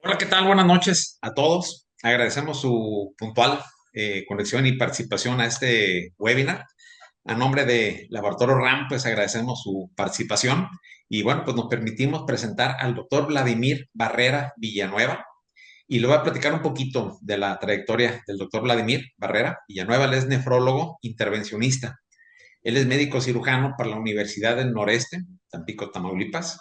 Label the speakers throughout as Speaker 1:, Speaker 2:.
Speaker 1: Hola, ¿qué tal? Buenas noches a todos. Agradecemos su puntual conexión y participación a este webinar. A nombre de Laboratorio RAM, pues agradecemos su participación y bueno, pues nos permitimos presentar al doctor Vladimir Barrera Villanueva y le voy a platicar un poquito de la trayectoria del doctor Vladimir Barrera Villanueva. Él es nefrólogo intervencionista. Él es médico cirujano para la Universidad del Noreste, Tampico, Tamaulipas.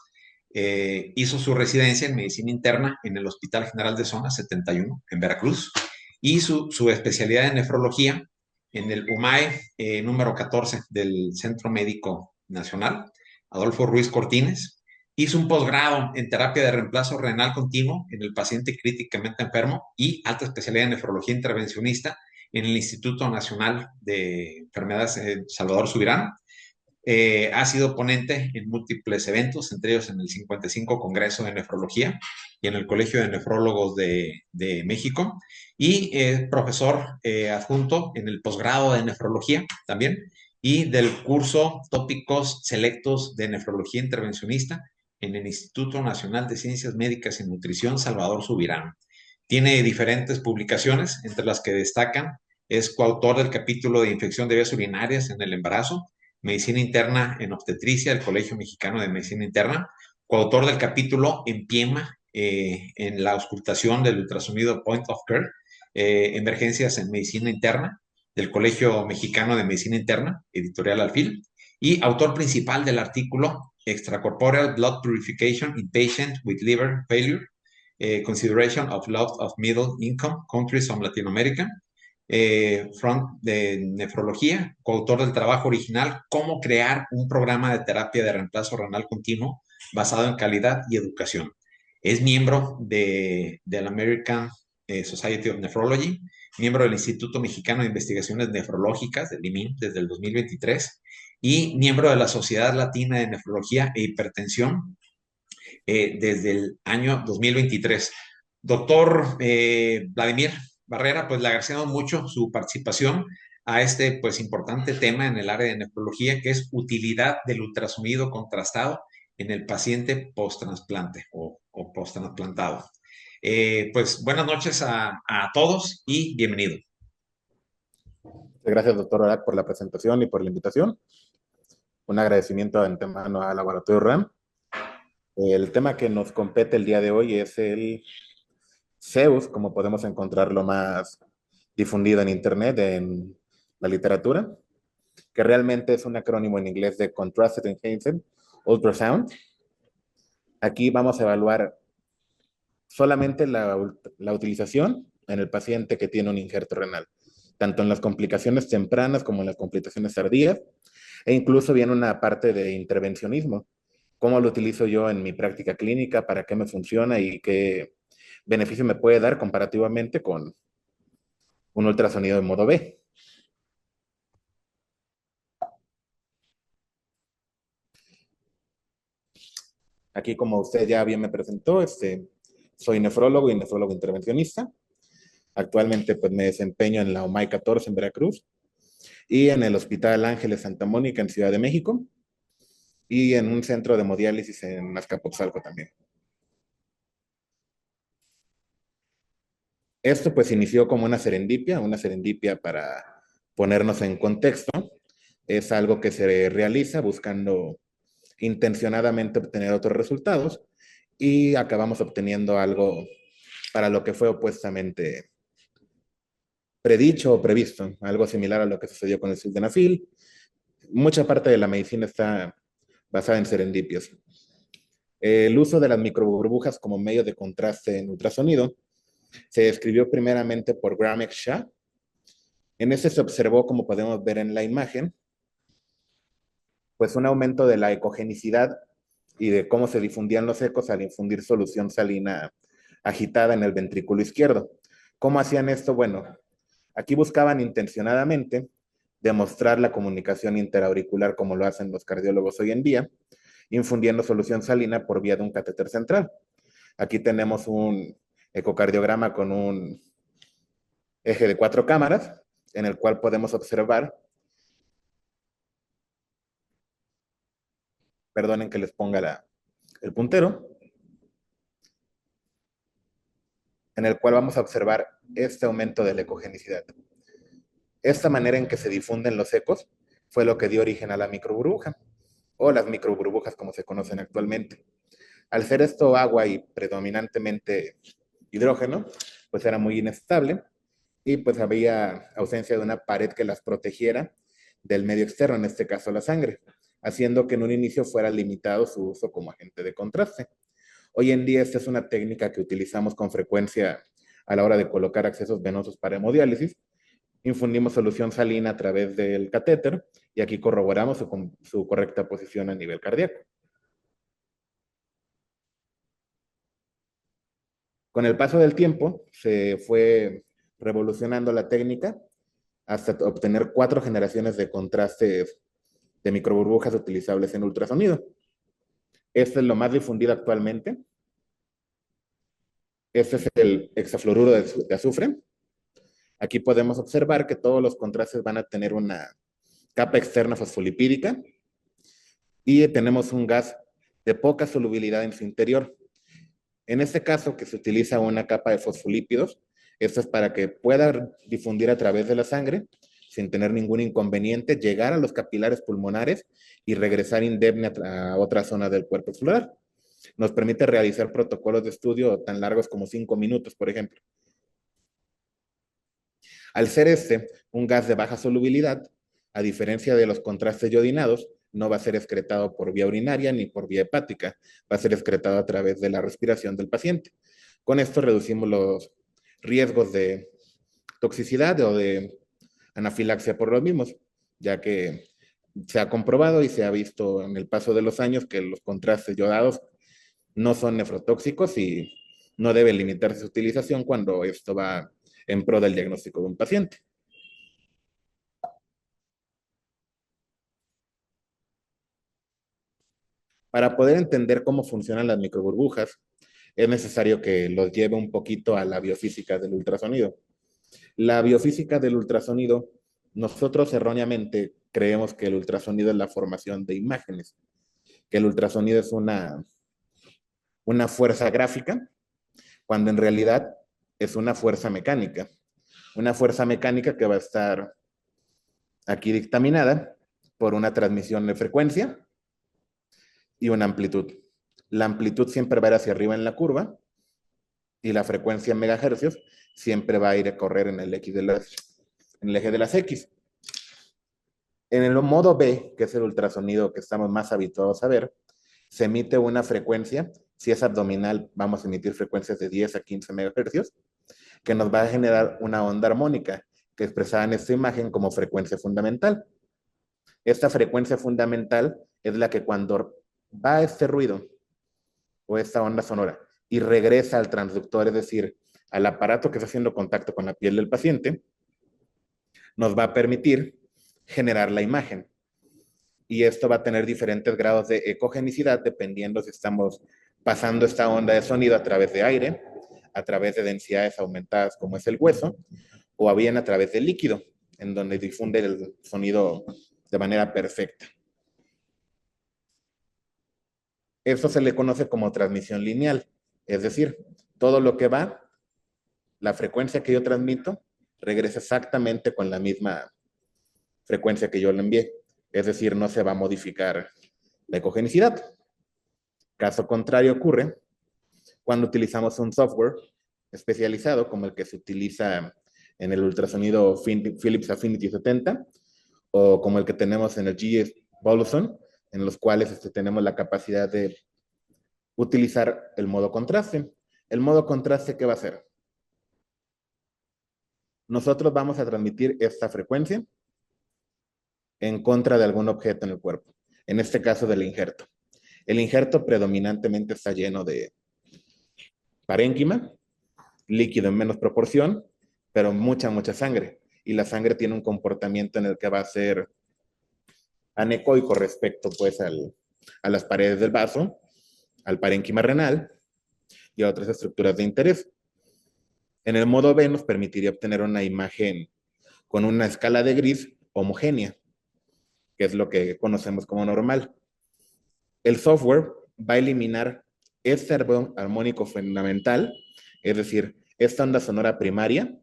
Speaker 1: Hizo su residencia en medicina interna en el Hospital General de Zona 71 en Veracruz y su especialidad en nefrología en el UMAE número 14 del Centro Médico Nacional, Adolfo Ruiz Cortines. Hizo un posgrado en terapia de reemplazo renal continuo en el paciente críticamente enfermo y alta especialidad en nefrología intervencionista en el Instituto Nacional de Enfermedades Salvador Subirán. Ha sido ponente en múltiples eventos, entre ellos en el 55 Congreso de Nefrología y en el Colegio de Nefrólogos de México, y profesor adjunto en el posgrado de nefrología también, y del curso Tópicos Selectos de Nefrología Intervencionista en el Instituto Nacional de Ciencias Médicas y Nutrición Salvador Subirán. Tiene diferentes publicaciones, entre las que destacan, es coautor del capítulo de infección de vías urinarias en el embarazo, Medicina Interna en Obstetricia, del Colegio Mexicano de Medicina Interna, coautor del capítulo en PIEMA, en la auscultación del ultrasonido Point of Care, emergencias en Medicina Interna, del Colegio Mexicano de Medicina Interna, editorial Alfil, y autor principal del artículo Extracorporeal Blood Purification in Patients with Liver Failure, Consideration of Loss of Middle Income Countries of Latin America, Front de Nefrología, coautor del trabajo original Cómo crear un programa de terapia de reemplazo renal continuo basado en calidad y educación. Es miembro la American Society of Nephrology, miembro del Instituto Mexicano de Investigaciones Nefrológicas, del IMIN, desde el 2023, y miembro de la Sociedad Latina de Nefrología e Hipertensión desde el año 2023. Doctor Vladimir Barrera, pues le agradecemos mucho su participación a este pues importante tema en el área de nefrología, que es utilidad del ultrasonido contrastado en el paciente post-trasplante o post-trasplantado. Pues buenas noches a todos y bienvenido.
Speaker 2: Gracias, doctor Orak, por la presentación y por la invitación. Un agradecimiento de antemano al Laboratorio RAM. El tema que nos compete el día de hoy es el Zeus, como podemos encontrarlo más difundido en Internet, en la literatura, que realmente es un acrónimo en inglés de Contrasted Enhanced Ultrasound. Aquí vamos a evaluar solamente la utilización en el paciente que tiene un injerto renal, tanto en las complicaciones tempranas como en las complicaciones tardías, e incluso viene una parte de intervencionismo. ¿Cómo lo utilizo yo en mi práctica clínica? ¿Para qué me funciona? ¿Y qué beneficio me puede dar comparativamente con un ultrasonido de modo B? Aquí, como usted ya bien me presentó, soy nefrólogo y nefrólogo intervencionista. Actualmente pues, me desempeño en la OMAI 14 en Veracruz y en el Hospital Ángeles Santa Mónica en Ciudad de México y en un centro de hemodiálisis en Azcapotzalco también. Esto pues inició como una serendipia para ponernos en contexto. Es algo que se realiza buscando intencionadamente obtener otros resultados y acabamos obteniendo algo para lo que fue opuestamente predicho o previsto, algo similar a lo que sucedió con el sildenafil. Mucha parte de la medicina está basada en serendipias. El uso de las microburbujas como medio de contraste en ultrasonido se describió primeramente por Graham X. Shah. En ese se observó, como podemos ver en la imagen, pues un aumento de la ecogenicidad y de cómo se difundían los ecos al infundir solución salina agitada en el ventrículo izquierdo. ¿Cómo hacían esto? Bueno, aquí buscaban intencionadamente demostrar la comunicación interauricular como lo hacen los cardiólogos hoy en día, infundiendo solución salina por vía de un catéter central. Aquí tenemos un ecocardiograma con un eje de 4 cámaras, en el cual podemos observar, perdonen que les ponga el puntero, en el cual vamos a observar este aumento de la ecogenicidad. Esta manera en que se difunden los ecos fue lo que dio origen a la microburbuja, o las microburbujas como se conocen actualmente. Al ser esto agua y predominantemente hidrógeno, pues era muy inestable y pues había ausencia de una pared que las protegiera del medio externo, en este caso la sangre, haciendo que en un inicio fuera limitado su uso como agente de contraste. Hoy en día esta es una técnica que utilizamos con frecuencia a la hora de colocar accesos venosos para hemodiálisis. Infundimos solución salina a través del catéter y aquí corroboramos su correcta posición a nivel cardíaco. Con el paso del tiempo se fue revolucionando la técnica hasta obtener 4 generaciones de contrastes de microburbujas utilizables en ultrasonido. Este es lo más difundido actualmente. Este es el hexafluoruro de azufre. Aquí podemos observar que todos los contrastes van a tener una capa externa fosfolipídica y tenemos un gas de poca solubilidad en su interior. En este caso, que se utiliza una capa de fosfolípidos, esto es para que pueda difundir a través de la sangre sin tener ningún inconveniente, llegar a los capilares pulmonares y regresar indemne a otra zona del cuerpo celular. Nos permite realizar protocolos de estudio tan largos como 5 minutos, por ejemplo. Al ser este un gas de baja solubilidad, a diferencia de los contrastes iodinados, no va a ser excretado por vía urinaria ni por vía hepática, va a ser excretado a través de la respiración del paciente. Con esto reducimos los riesgos de toxicidad o de anafilaxia por los mismos, ya que se ha comprobado y se ha visto en el paso de los años que los contrastes iodados no son nefrotóxicos y no debe limitarse su utilización cuando esto va en pro del diagnóstico de un paciente. Para poder entender cómo funcionan las microburbujas, es necesario que los lleve un poquito a la biofísica del ultrasonido. La biofísica del ultrasonido, nosotros erróneamente creemos que el ultrasonido es la formación de imágenes, que el ultrasonido es una fuerza gráfica, cuando en realidad es una fuerza mecánica. Una fuerza mecánica que va a estar aquí dictaminada por una transmisión de frecuencia y una amplitud. La amplitud siempre va a ir hacia arriba en la curva y la frecuencia en megahercios siempre va a ir a correr en el, en el eje de las X. En el modo B, que es el ultrasonido que estamos más habituados a ver, se emite una frecuencia, si es abdominal vamos a emitir frecuencias de 10 a 15 megahercios, que nos va a generar una onda armónica, que expresada en esta imagen como frecuencia fundamental. Esta frecuencia fundamental es la que cuando va este ruido o esta onda sonora y regresa al transductor, es decir, al aparato que está haciendo contacto con la piel del paciente, nos va a permitir generar la imagen. Y esto va a tener diferentes grados de ecogenicidad dependiendo si estamos pasando esta onda de sonido a través de aire, a través de densidades aumentadas como es el hueso, o bien a través del líquido, en donde difunde el sonido de manera perfecta. Esto se le conoce como transmisión lineal, es decir, todo lo que va, la frecuencia que yo transmito, regresa exactamente con la misma frecuencia que yo le envié. Es decir, no se va a modificar la ecogenicidad. Caso contrario ocurre cuando utilizamos un software especializado como el que se utiliza en el ultrasonido Philips Affinity 70 o como el que tenemos en el GE Boluson, en los cuales tenemos la capacidad de utilizar el modo contraste. El modo contraste, ¿qué va a hacer? Nosotros vamos a transmitir esta frecuencia en contra de algún objeto en el cuerpo, en este caso del injerto. El injerto predominantemente está lleno de parénquima, líquido en menos proporción, pero mucha sangre. Y la sangre tiene un comportamiento en el que va a ser anecoico respecto pues a las paredes del vaso, al parénquima renal y a otras estructuras de interés. En el modo B nos permitiría obtener una imagen con una escala de gris homogénea, que es lo que conocemos como normal. El software va a eliminar este armónico fundamental, es decir, esta onda sonora primaria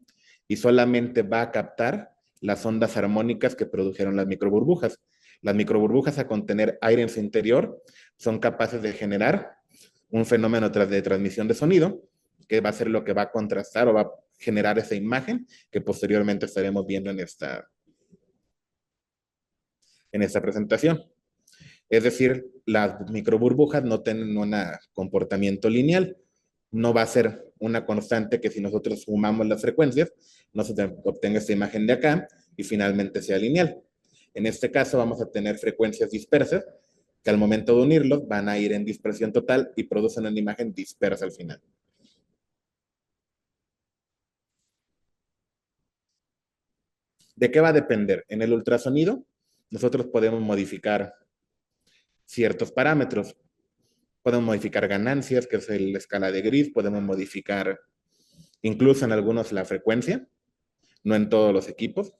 Speaker 2: y solamente va a captar las ondas armónicas que produjeron las microburbujas. Las microburbujas, a contener aire en su interior, son capaces de generar un fenómeno de transmisión de sonido, que va a ser lo que va a contrastar o va a generar esa imagen que posteriormente estaremos viendo en esta presentación. Es decir, las microburbujas no tienen un comportamiento lineal, no va a ser una constante que si nosotros sumamos las frecuencias, nos obtenga esta imagen de acá y finalmente sea lineal. En este caso vamos a tener frecuencias dispersas que al momento de unirlos van a ir en dispersión total y producen una imagen dispersa al final. ¿De qué va a depender? En el ultrasonido, nosotros podemos modificar ciertos parámetros. Podemos modificar ganancias, que es la escala de gris, podemos modificar incluso en algunos la frecuencia, no en todos los equipos.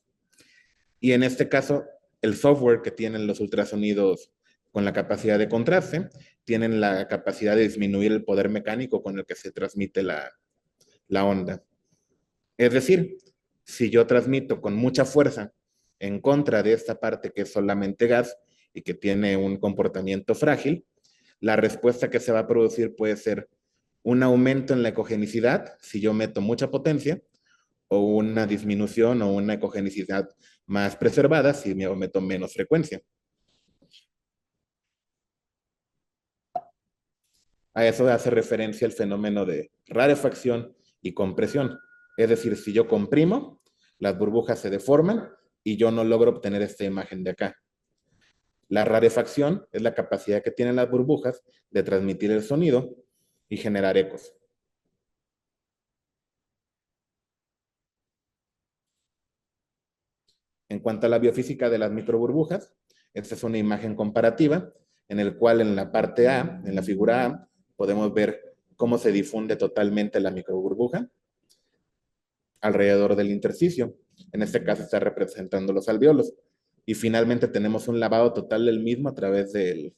Speaker 2: Y en este caso, el software que tienen los ultrasonidos con la capacidad de contraste, tienen la capacidad de disminuir el poder mecánico con el que se transmite la onda. Es decir, si yo transmito con mucha fuerza en contra de esta parte que es solamente gas y que tiene un comportamiento frágil, la respuesta que se va a producir puede ser un aumento en la ecogenicidad si yo meto mucha potencia, o una disminución o una ecogenicidad más preservada si me meto menos frecuencia. A eso hace referencia el fenómeno de rarefacción y compresión. Es decir, si yo comprimo, las burbujas se deforman y yo no logro obtener esta imagen de acá. La rarefacción es la capacidad que tienen las burbujas de transmitir el sonido y generar ecos. En cuanto a la biofísica de las microburbujas, esta es una imagen comparativa en el cual en la parte A, en la figura A, podemos ver cómo se difunde totalmente la microburbuja alrededor del intersticio. En este caso está representando los alveolos. Y finalmente tenemos un lavado total del mismo a través de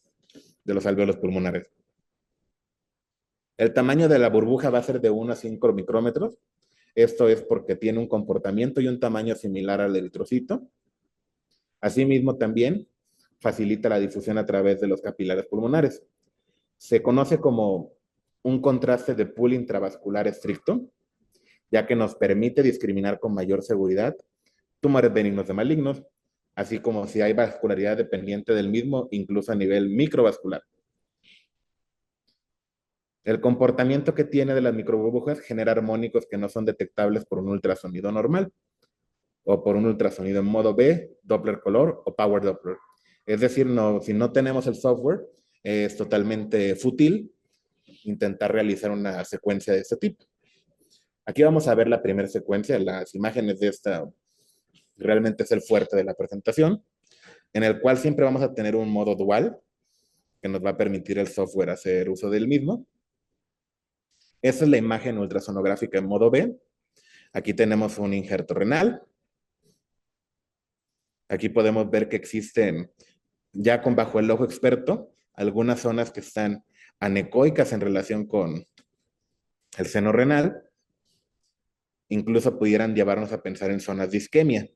Speaker 2: los alveolos pulmonares. El tamaño de la burbuja va a ser de 1 a 5 micrómetros. Esto es porque tiene un comportamiento y un tamaño similar al eritrocito. Asimismo, también facilita la difusión a través de los capilares pulmonares. Se conoce como un contraste de pool intravascular estricto, ya que nos permite discriminar con mayor seguridad tumores benignos de malignos, así como si hay vascularidad dependiente del mismo, incluso a nivel microvascular. El comportamiento que tiene de las microburbujas genera armónicos que no son detectables por un ultrasonido normal o por un ultrasonido en modo B, Doppler color o Power Doppler. Es decir, no, si no tenemos el software, es totalmente fútil intentar realizar una secuencia de este tipo. Aquí vamos a ver la primera secuencia, las imágenes de esta realmente es el fuerte de la presentación, en el cual siempre vamos a tener un modo dual, que nos va a permitir el software hacer uso del mismo. Esa es la imagen ultrasonográfica en modo B. Aquí tenemos un injerto renal. Aquí podemos ver que existen, ya con bajo el ojo experto, algunas zonas que están anecoicas en relación con el seno renal. Incluso pudieran llevarnos a pensar en zonas de isquemia.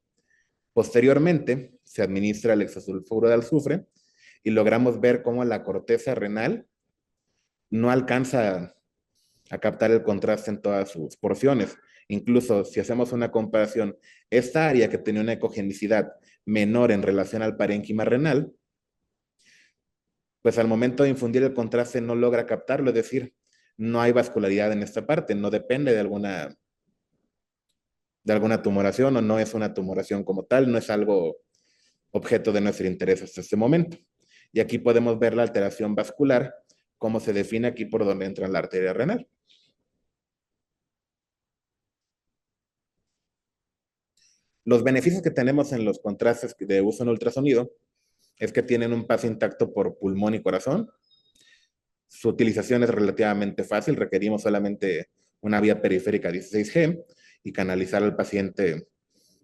Speaker 2: Posteriormente, se administra el hexasulfuro de azufre y logramos ver cómo la corteza renal no alcanza a captar el contraste en todas sus porciones. Incluso si hacemos una comparación, esta área que tenía una ecogenicidad menor en relación al parénquima renal, pues al momento de infundir el contraste no logra captarlo, es decir, no hay vascularidad en esta parte, no depende de alguna tumoración o no es una tumoración como tal, no es algo objeto de nuestro interés hasta este momento. Y aquí podemos ver la alteración vascular, cómo se define aquí por donde entra la arteria renal. Los beneficios que tenemos en los contrastes de uso en ultrasonido es que tienen un paso intacto por pulmón y corazón. Su utilización es relativamente fácil, requerimos solamente una vía periférica 16G y canalizar al paciente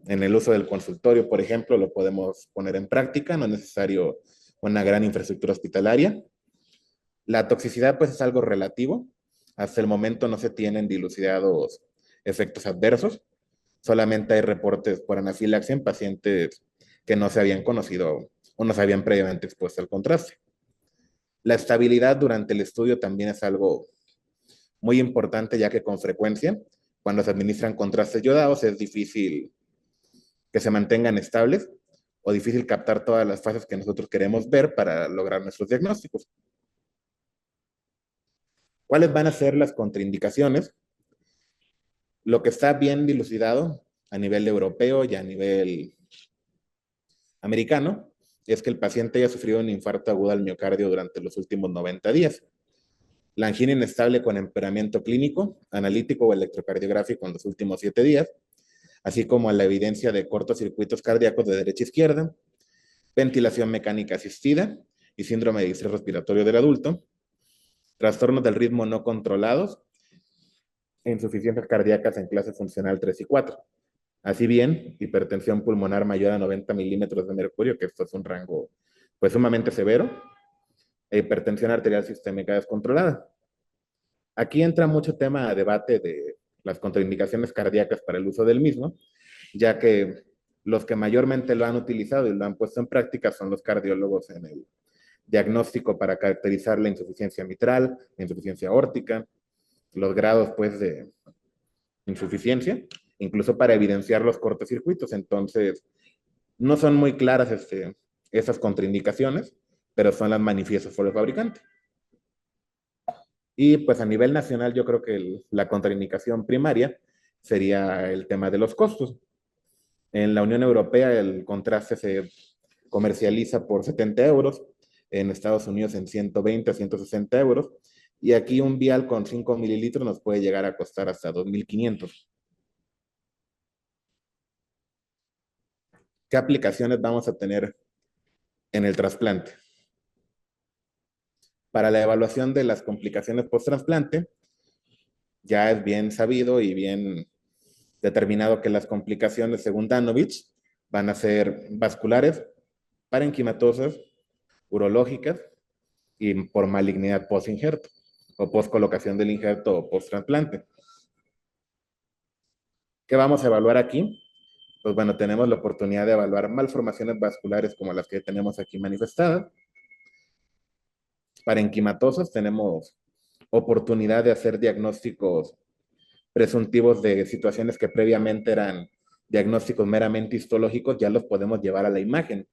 Speaker 2: en el uso del consultorio, por ejemplo, lo podemos poner en práctica, no es necesario una gran infraestructura hospitalaria. La toxicidad pues es algo relativo, hasta el momento no se tienen dilucidados efectos adversos. Solamente hay reportes por anafilaxia en pacientes que no se habían conocido o no se habían previamente expuesto al contraste. La estabilidad durante el estudio también es algo muy importante, ya que con frecuencia, cuando se administran contrastes yodados, es difícil que se mantengan estables o difícil captar todas las fases que nosotros queremos ver para lograr nuestros diagnósticos. ¿Cuáles van a ser las contraindicaciones? Lo que está bien dilucidado a nivel europeo y a nivel americano es que el paciente haya sufrido un infarto agudo al miocardio durante los últimos 90 días. La angina inestable con empeoramiento clínico, analítico o electrocardiográfico en los últimos 7 días, así como la evidencia de cortocircuitos cardíacos de derecha a izquierda, ventilación mecánica asistida y síndrome de distrés respiratorio del adulto, trastornos del ritmo no controlados e insuficiencias cardíacas en clase funcional 3 y 4. Así bien, hipertensión pulmonar mayor a 90 milímetros de mercurio, que esto es un rango pues sumamente severo, e hipertensión arterial sistémica descontrolada. Aquí entra mucho tema a debate de las contraindicaciones cardíacas para el uso del mismo, ya que los que mayormente lo han utilizado y lo han puesto en práctica son los cardiólogos en el diagnóstico para caracterizar la insuficiencia mitral, la insuficiencia aórtica, los grados pues de insuficiencia, incluso para evidenciar los cortocircuitos. Entonces, no son muy claras esas contraindicaciones, pero son las manifiestas por el fabricante. Y pues a nivel nacional yo creo que la contraindicación primaria sería el tema de los costos. En la Unión Europea el contraste se comercializa por 70 euros, en Estados Unidos en 120 a 160 euros, y aquí un vial con 5 mililitros nos puede llegar a costar hasta 2.500. ¿Qué aplicaciones vamos a tener en el trasplante? Para la evaluación de las complicaciones post-trasplante, ya es bien sabido y bien determinado que las complicaciones, según Danovich, van a ser vasculares, parenquimatosas, urológicas y por malignidad post-injerto o post-colocación del injerto o post-trasplante. ¿Qué vamos a evaluar aquí? Pues bueno, tenemos la oportunidad de evaluar malformaciones vasculares como las que tenemos aquí manifestadas. Parenquimatosas tenemos oportunidad de hacer diagnósticos presuntivos de situaciones que previamente eran diagnósticos meramente histológicos, ya los podemos llevar a la imagen.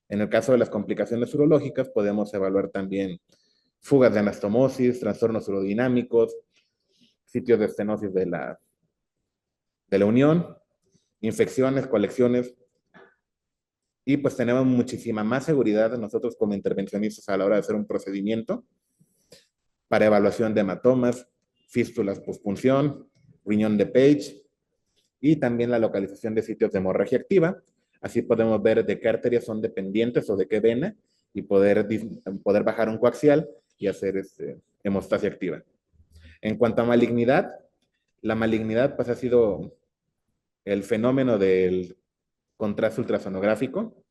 Speaker 2: En el caso de las complicaciones urológicas, podemos evaluar también fugas de anastomosis, trastornos urodinámicos, sitios de estenosis de la unión, infecciones, colecciones, y pues tenemos muchísima más seguridad nosotros como intervencionistas a la hora de hacer un procedimiento para evaluación de hematomas, fístulas pospunción, riñón de Page y también la localización de sitios de hemorragia activa. Así podemos ver de qué arterias son dependientes o de qué vena y poder bajar un coaxial y hacer hemostasia activa. En cuanto a malignidad, la malignidad pues ha sido el fenómeno del contraste ultrasonográfico.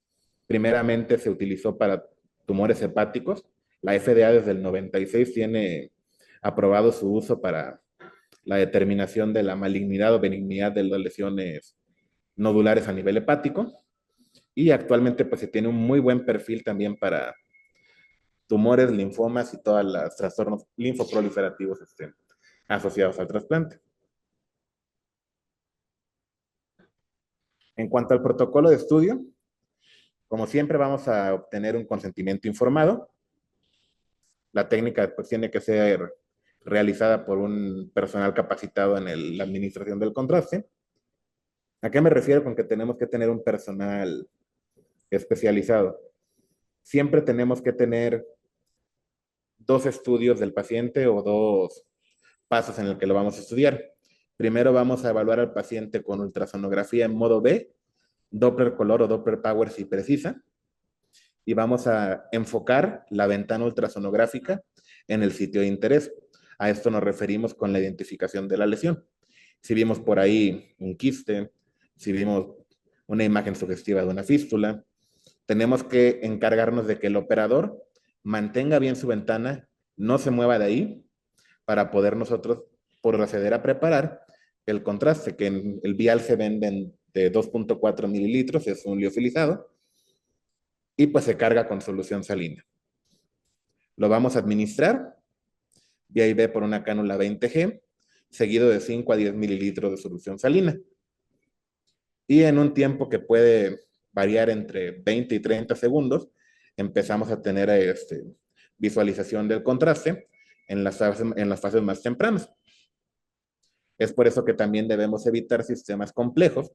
Speaker 2: Primeramente se utilizó para tumores hepáticos. La FDA desde el 96 tiene aprobado su uso para la determinación de la malignidad o benignidad de las lesiones nodulares a nivel hepático. Y actualmente pues se tiene un muy buen perfil también para tumores, linfomas y todos los trastornos linfoproliferativos asociados al trasplante. En cuanto al protocolo de estudio, como siempre vamos a obtener un consentimiento informado. La técnica pues tiene que ser realizada por un personal capacitado en la administración del contraste. ¿A qué me refiero con que tenemos que tener un personal especializado? Siempre tenemos que tener 2 estudios del paciente o 2 pasos en el que lo vamos a estudiar. Primero vamos a evaluar al paciente con ultrasonografía en modo B, Doppler color o Doppler power si precisa, y vamos a enfocar la ventana ultrasonográfica en el sitio de interés. A esto nos referimos con la identificación de la lesión. Si vimos por ahí un quiste, si vimos una imagen sugestiva de una fístula, tenemos que encargarnos de que el operador mantenga bien su ventana, no se mueva de ahí, para poder nosotros proceder a preparar el contraste, que en el vial se venden de 2.4 mililitros, es un liofilizado, y pues se carga con solución salina. Lo vamos a administrar vía IV por una cánula 20G, seguido de 5 a 10 mililitros de solución salina. Y en un tiempo que puede variar entre 20 y 30 segundos, empezamos a tener visualización del contraste en las fases más tempranas. Es por eso que también debemos evitar sistemas complejos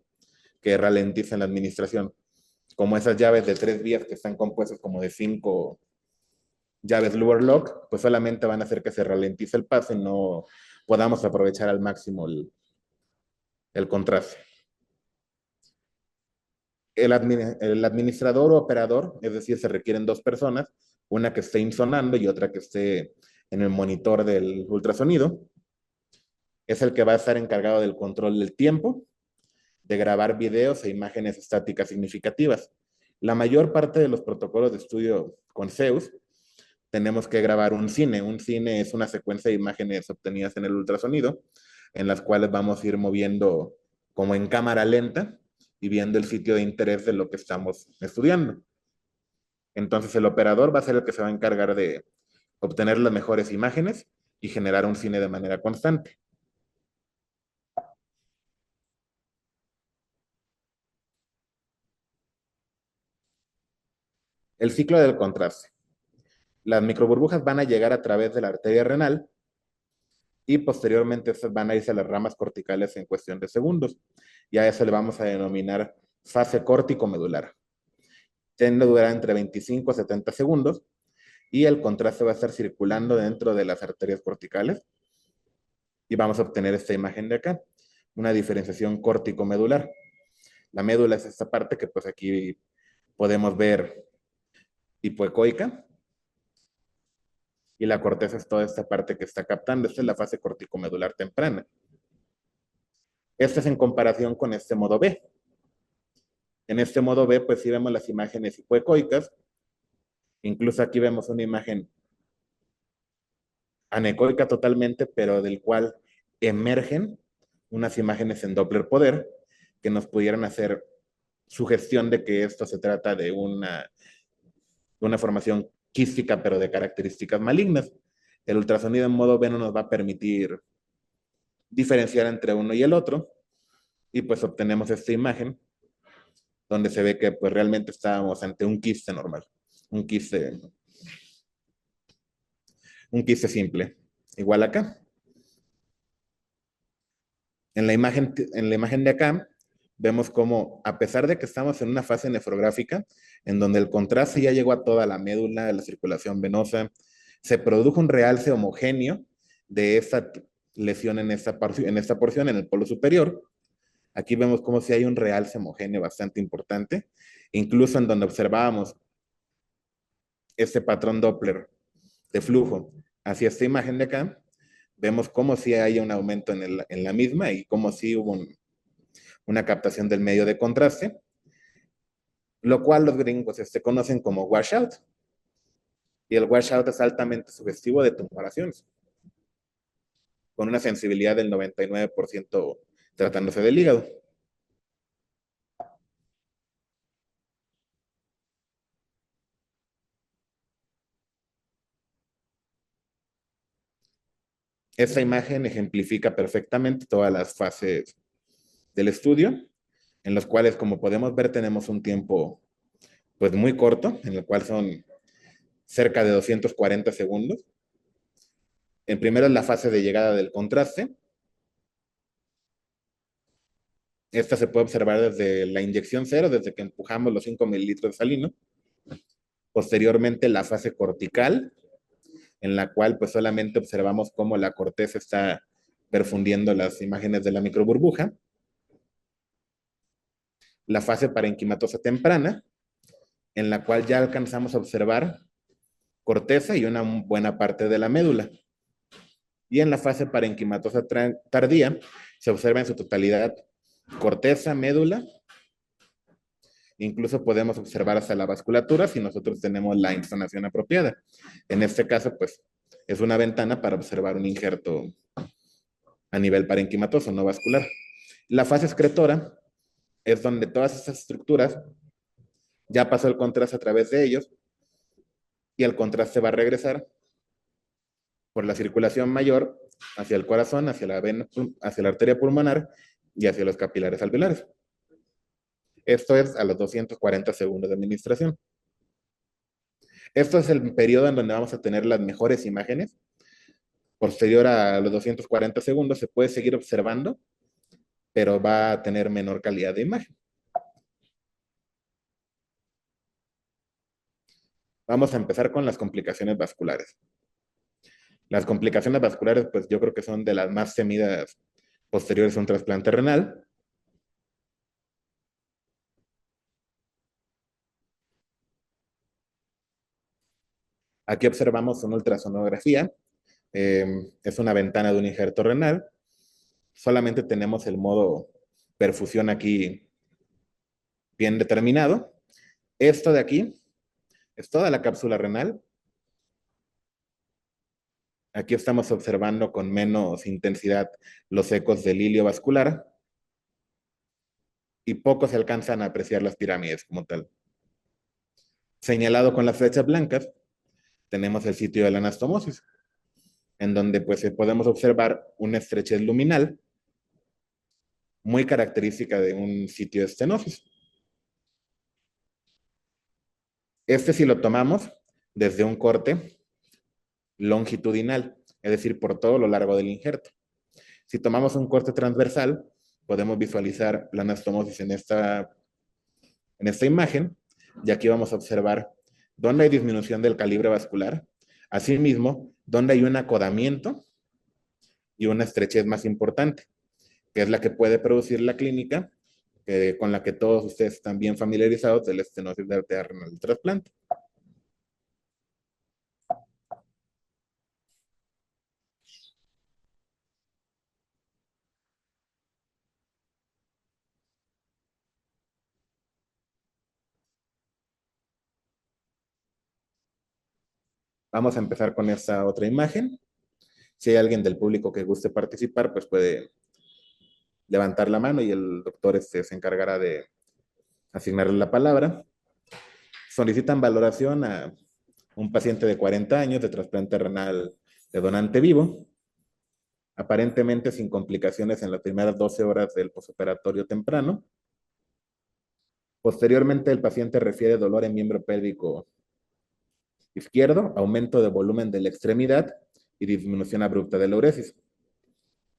Speaker 2: que ralenticen la administración, como esas llaves de 3 vías que están compuestas como de 5 llaves lower lock, pues solamente van a hacer que se ralentice el paso y no podamos aprovechar al máximo el contraste. El administrador o operador, es decir, se requieren dos personas, una que esté insonando y otra que esté en el monitor del ultrasonido. Es el que va a estar encargado del control del tiempo, de grabar videos e imágenes estáticas significativas. La mayor parte de los protocolos de estudio con Zeus tenemos que grabar un cine. Un cine es una secuencia de imágenes obtenidas en el ultrasonido, en las cuales vamos a ir moviendo como en cámara lenta y viendo el sitio de interés de lo que estamos estudiando. Entonces el operador va a ser el que se va a encargar de obtener las mejores imágenes y generar un cine de manera constante. El ciclo del contraste. Las microburbujas van a llegar a través de la arteria renal y posteriormente estas van a irse a las ramas corticales en cuestión de segundos. Y a eso le vamos a denominar fase córtico-medular. Tiende a durar entre 25 a 70 segundos y el contraste va a estar circulando dentro de las arterias corticales y vamos a obtener esta imagen de acá, una diferenciación córtico-medular. La médula es esta parte que pues aquí podemos ver hipoecoica y la corteza es toda esta parte que está captando. Esta es la fase corticomedular temprana. Esta es en comparación con este modo B. En este modo B, pues sí vemos las imágenes hipoecoicas. Incluso aquí vemos una imagen anecoica totalmente, pero del cual emergen unas imágenes en Doppler poder que nos pudieran hacer sugestión de que esto se trata de una formación quística, pero de características malignas. El ultrasonido en modo B no nos va a permitir diferenciar entre uno y el otro, y pues obtenemos esta imagen donde se ve que pues realmente estábamos ante un quiste normal, un quiste, un quiste simple. Igual acá. En la imagen de acá, vemos como, a pesar de que estamos en una fase nefrográfica, en donde el contraste ya llegó a toda la médula, la circulación venosa, se produjo un realce homogéneo de esta lesión en esta porción, en el polo superior. Aquí vemos como si hay un realce homogéneo bastante importante, incluso en donde observábamos este patrón Doppler de flujo hacia esta imagen de acá, vemos como si hay un aumento en la misma y como si hubo una captación del medio de contraste, lo cual los gringos conocen como washout. Y el washout es altamente sugestivo de tumoraciones, con una sensibilidad del 99% tratándose del hígado. Esta imagen ejemplifica perfectamente todas las fases del estudio, en los cuales, como podemos ver, tenemos un tiempo pues muy corto, en el cual son cerca de 240 segundos. En primero es la fase de llegada del contraste. Esta se puede observar desde la inyección cero, desde que empujamos los 5 mililitros de salino. Posteriormente la fase cortical, en la cual pues solamente observamos cómo la corteza está perfundiendo las imágenes de la microburbuja. La fase parenquimatosa temprana, en la cual ya alcanzamos a observar corteza y una buena parte de la médula. Y en la fase parenquimatosa tardía se observa en su totalidad corteza, médula. Incluso podemos observar hasta la vasculatura si nosotros tenemos la insonación apropiada. En este caso, pues, es una ventana para observar un injerto a nivel parenquimatoso, no vascular. La fase excretora es donde todas esas estructuras ya pasó el contraste a través de ellos y el contraste va a regresar por la circulación mayor hacia el corazón, hacia la vena, hacia la arteria pulmonar y hacia los capilares alveolares. Esto es a los 240 segundos de administración. Esto es el periodo en donde vamos a tener las mejores imágenes. Posterior a los 240 segundos se puede seguir observando, pero va a tener menor calidad de imagen. Vamos a empezar con las complicaciones vasculares. Las complicaciones vasculares, pues yo creo que son de las más temidas posteriores a un trasplante renal. Aquí observamos una ultrasonografía. Es una ventana de un injerto renal. Solamente tenemos el modo perfusión aquí bien determinado. Esto de aquí es toda la cápsula renal. Aquí estamos observando con menos intensidad los ecos del hilio vascular y poco se alcanzan a apreciar las pirámides como tal. Señalado con las flechas blancas, tenemos el sitio de la anastomosis, en donde pues podemos observar una estrechez luminal muy característica de un sitio de estenosis. Este si lo tomamos desde un corte longitudinal, es decir, por todo lo largo del injerto. Si tomamos un corte transversal, podemos visualizar la anastomosis en esta imagen, y aquí vamos a observar dónde hay disminución del calibre vascular, asimismo, dónde hay un acodamiento y una estrechez más importante, que es la que puede producir la clínica con la que todos ustedes están bien familiarizados de la estenosis de arteria renal del trasplante. Vamos a empezar con esta otra imagen. Si hay alguien del público que guste participar, pues puede levantar la mano y el doctor se encargará de asignarle la palabra. Solicitan valoración a un paciente de 40 años de trasplante renal de donante vivo, aparentemente sin complicaciones en las primeras 12 horas del posoperatorio temprano. Posteriormente, el paciente refiere dolor en miembro pélvico izquierdo, aumento de volumen de la extremidad y disminución abrupta de la uresis.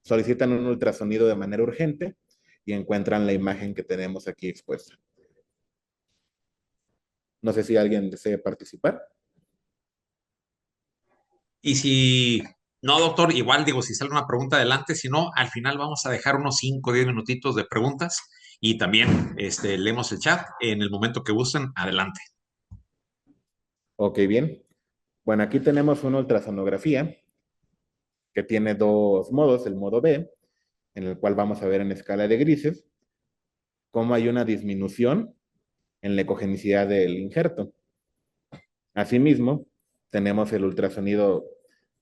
Speaker 2: Solicitan un ultrasonido de manera urgente y encuentran la imagen que tenemos aquí expuesta. No sé si alguien desea participar.
Speaker 1: Y si no, doctor, igual digo, si sale una pregunta adelante, si no, al final vamos a dejar unos 5 o 10 minutitos de preguntas y también leemos el chat en el momento que gusten, adelante.
Speaker 2: Ok, bien. Bueno, aquí tenemos una ultrasonografía que tiene dos modos, el modo B, en el cual vamos a ver en escala de grises cómo hay una disminución en la ecogenicidad del injerto. Asimismo, tenemos el ultrasonido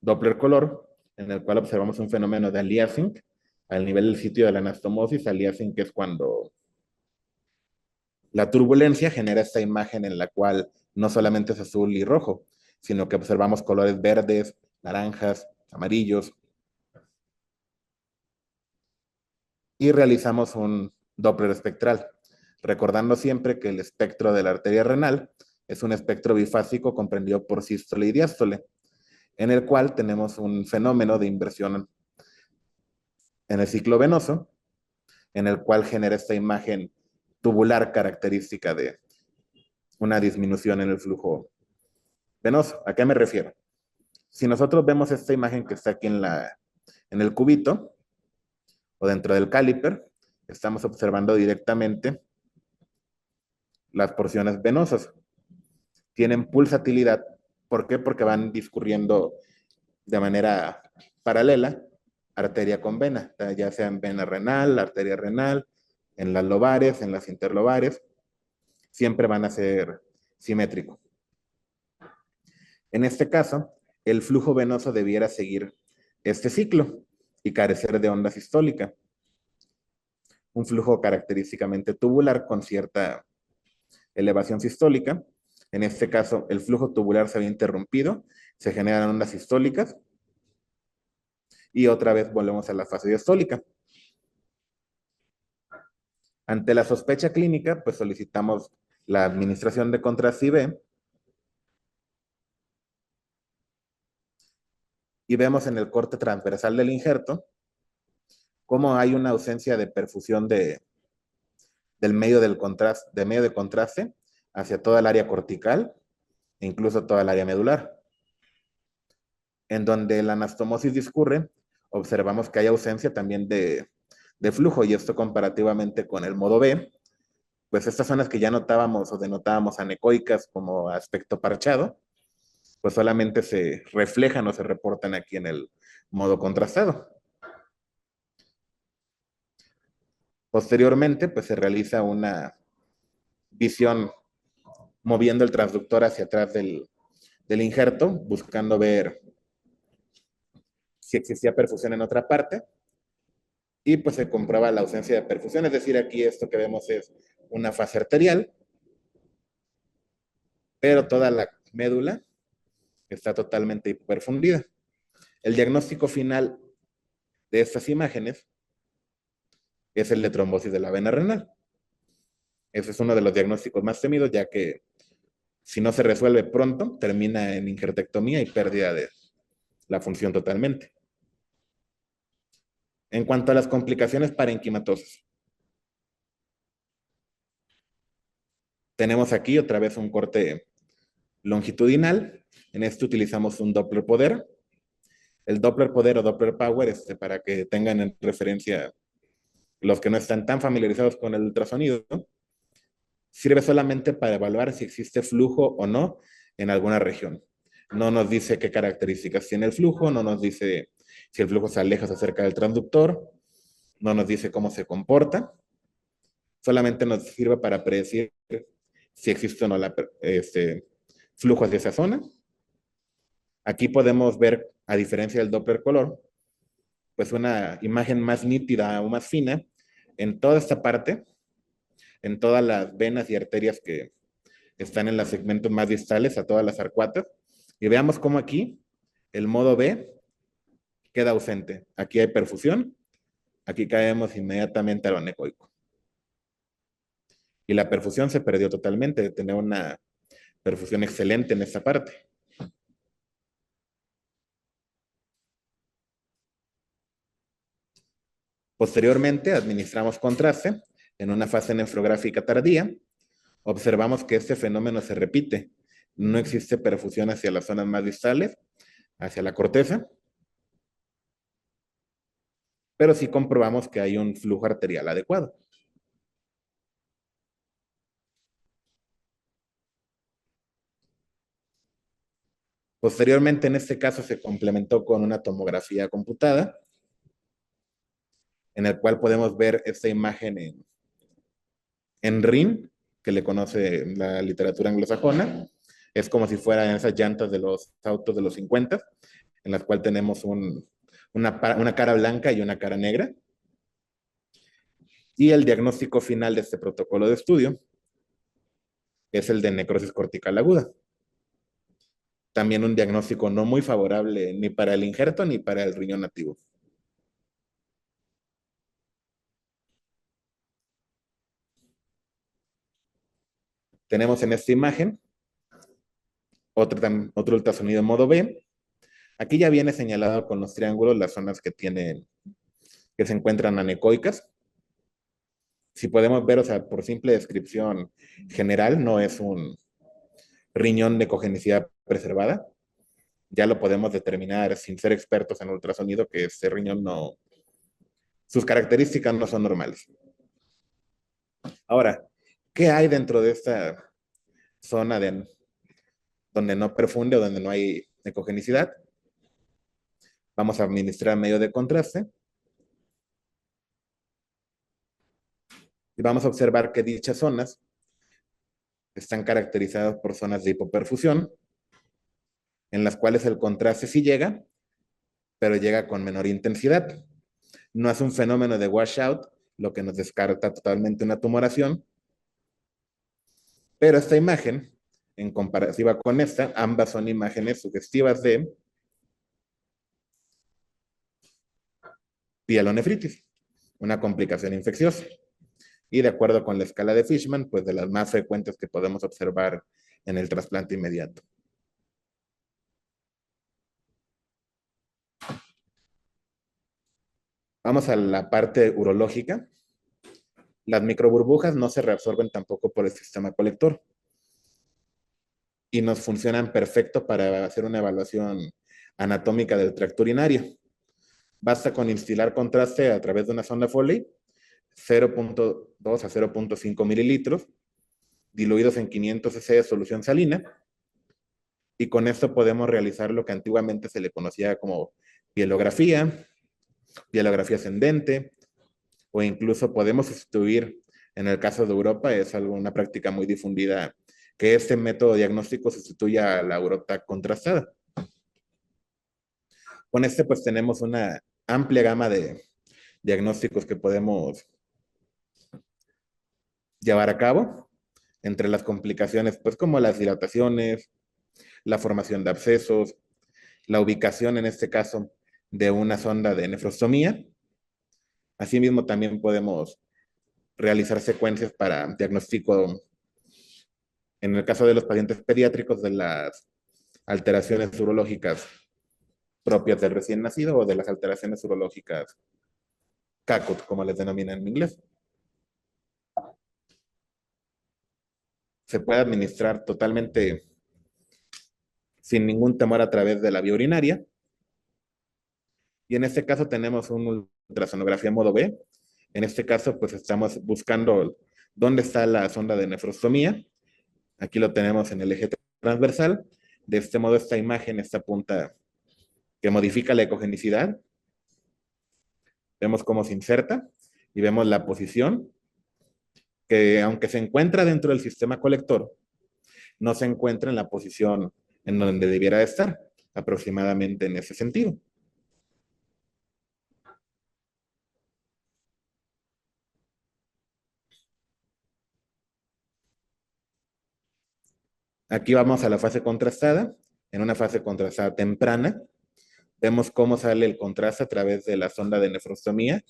Speaker 2: Doppler color, en el cual observamos un fenómeno de aliasing al nivel del sitio de la anastomosis. Aliasing es cuando la turbulencia genera esta imagen en la cual no solamente es azul y rojo, sino que observamos colores verdes, naranjas, amarillos, y realizamos un Doppler espectral, recordando siempre que el espectro de la arteria renal es un espectro bifásico comprendido por sístole y diástole, en el cual tenemos un fenómeno de inversión en el ciclo venoso, en el cual genera esta imagen tubular característica de una disminución en el flujo venoso. ¿A qué me refiero? Si nosotros vemos esta imagen que está aquí en el cubito o dentro del caliper, estamos observando directamente las porciones venosas. Tienen pulsatilidad. ¿Por qué? Porque van discurriendo de manera paralela, arteria con vena, ya sea en vena renal, arteria renal, en las lobares, en las interlobares, siempre van a ser simétricos. En este caso, el flujo venoso debiera seguir este ciclo y carecer de onda sistólica. Un flujo característicamente tubular con cierta elevación sistólica. En este caso, el flujo tubular se había interrumpido, se generan ondas sistólicas y otra vez volvemos a la fase diastólica. Ante la sospecha clínica, pues solicitamos la administración de contraste IV y vemos en el corte transversal del injerto cómo hay una ausencia de perfusión del medio de contraste hacia toda el área cortical e incluso toda el área medular. En donde la anastomosis discurre, observamos que hay ausencia también de flujo, y esto comparativamente con el modo B, pues estas zonas que ya notábamos o denotábamos anecoicas como aspecto parchado, pues solamente se reflejan o se reportan aquí en el modo contrastado. Posteriormente, pues se realiza una visión moviendo el transductor hacia atrás del injerto, buscando ver si existía perfusión en otra parte, y pues se comprueba la ausencia de perfusión, es decir, aquí esto que vemos es una fase arterial, pero toda la médula está totalmente hiperfundida. El diagnóstico final de estas imágenes es el de trombosis de la vena renal. Ese es uno de los diagnósticos más temidos, ya que si no se resuelve pronto, termina en injertectomía y pérdida de la función totalmente. En cuanto a las complicaciones parenquimatosis, tenemos aquí otra vez un corte longitudinal. En este utilizamos un Doppler poder. El Doppler poder o Doppler power, para que tengan en referencia los que no están tan familiarizados con el ultrasonido, sirve solamente para evaluar si existe flujo o no en alguna región. No nos dice qué características tiene el flujo, no nos dice si el flujo se aleja o se acerca del transductor, no nos dice cómo se comporta, solamente nos sirve para predecir si existe o no flujo hacia esa zona. Aquí podemos ver, a diferencia del Doppler color, pues una imagen más nítida o más fina en toda esta parte, en todas las venas y arterias que están en los segmentos más distales, a todas las arcuatas, y veamos cómo aquí el modo B queda ausente. Aquí hay perfusión, aquí caemos inmediatamente a lo anecoico. Y la perfusión se perdió totalmente, de tener una perfusión excelente en esta parte. Posteriormente, administramos contraste en una fase nefrográfica tardía. Observamos que este fenómeno se repite. No existe perfusión hacia las zonas más distales, hacia la corteza, pero sí comprobamos que hay un flujo arterial adecuado. Posteriormente, en este caso, se complementó con una tomografía computada, en el cual podemos ver esta imagen en RIN, que le conoce la literatura anglosajona. Es como si fueran esas llantas de los autos de los 50, en las cuales tenemos una cara blanca y una cara negra. Y el diagnóstico final de este protocolo de estudio es el de necrosis cortical aguda. También un diagnóstico no muy favorable ni para el injerto ni para el riñón nativo. Tenemos en esta imagen otro ultrasonido en modo B. Aquí ya viene señalado con los triángulos las zonas que se encuentran anecoicas. Si podemos ver, o sea, por simple descripción general, no es un riñón de ecogenicidad preservada. Ya lo podemos determinar sin ser expertos en ultrasonido que este riñón no, sus características no son normales. Ahora, ¿qué hay dentro de esta zona donde no perfunde o donde no hay ecogenicidad? Vamos a administrar medio de contraste y vamos a observar que dichas zonas están caracterizadas por zonas de hipoperfusión, en las cuales el contraste sí llega, pero llega con menor intensidad. No es un fenómeno de washout, lo que nos descarta totalmente una tumoración, pero esta imagen, en comparativa con esta, ambas son imágenes sugestivas de pielonefritis, una complicación infecciosa. Y de acuerdo con la escala de Fishman, pues de las más frecuentes que podemos observar en el trasplante inmediato. Vamos a la parte urológica. Las microburbujas no se reabsorben tampoco por el sistema colector y nos funcionan perfecto para hacer una evaluación anatómica del tracto urinario. Basta con instilar contraste a través de una sonda Foley, 0.2 a 0.5 mililitros, diluidos en 500 cc de solución salina, y con esto podemos realizar lo que antiguamente se le conocía como pielografía, pielografía ascendente, o incluso podemos sustituir, en el caso de Europa, es una práctica muy difundida, que este método diagnóstico sustituya a la urota contrastada. Con este pues tenemos una amplia gama de diagnósticos que podemos llevar a cabo, entre las complicaciones pues como las dilataciones, la formación de abscesos, la ubicación en este caso de una sonda de nefrostomía. Asimismo también podemos realizar secuencias para diagnóstico, en el caso de los pacientes pediátricos, de las alteraciones urológicas propias del recién nacido o de las alteraciones urológicas CACUT, como les denominan en inglés. Se puede administrar totalmente sin ningún temor a través de la vía urinaria. Y en este caso tenemos una ultrasonografía modo B. En este caso, pues estamos buscando dónde está la sonda de nefrostomía. Aquí lo tenemos en el eje transversal. De este modo, esta imagen, esta punta que modifica la ecogenicidad. Vemos cómo se inserta y vemos la posición que, aunque se encuentra dentro del sistema colector, no se encuentra en la posición en donde debiera estar, aproximadamente en ese sentido. Aquí vamos a la fase contrastada. En una fase contrastada temprana, vemos cómo sale el contraste a través de la sonda de nefrostomía.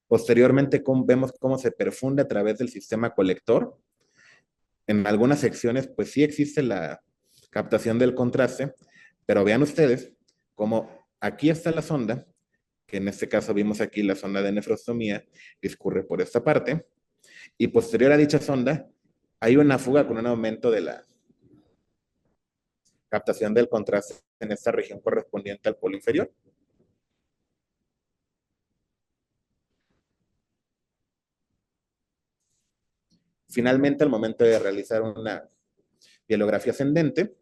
Speaker 2: Posteriormente, vemos cómo se perfunde a través del sistema colector. En algunas secciones, pues sí existe la captación del contraste, pero vean ustedes cómo aquí está la sonda, que en este caso vimos aquí la sonda de nefrostomía, discurre por esta parte, y posterior a dicha sonda, hay una fuga con un aumento de la captación del contraste en esta región correspondiente al polo inferior. Finalmente, al momento de realizar una pielografía ascendente,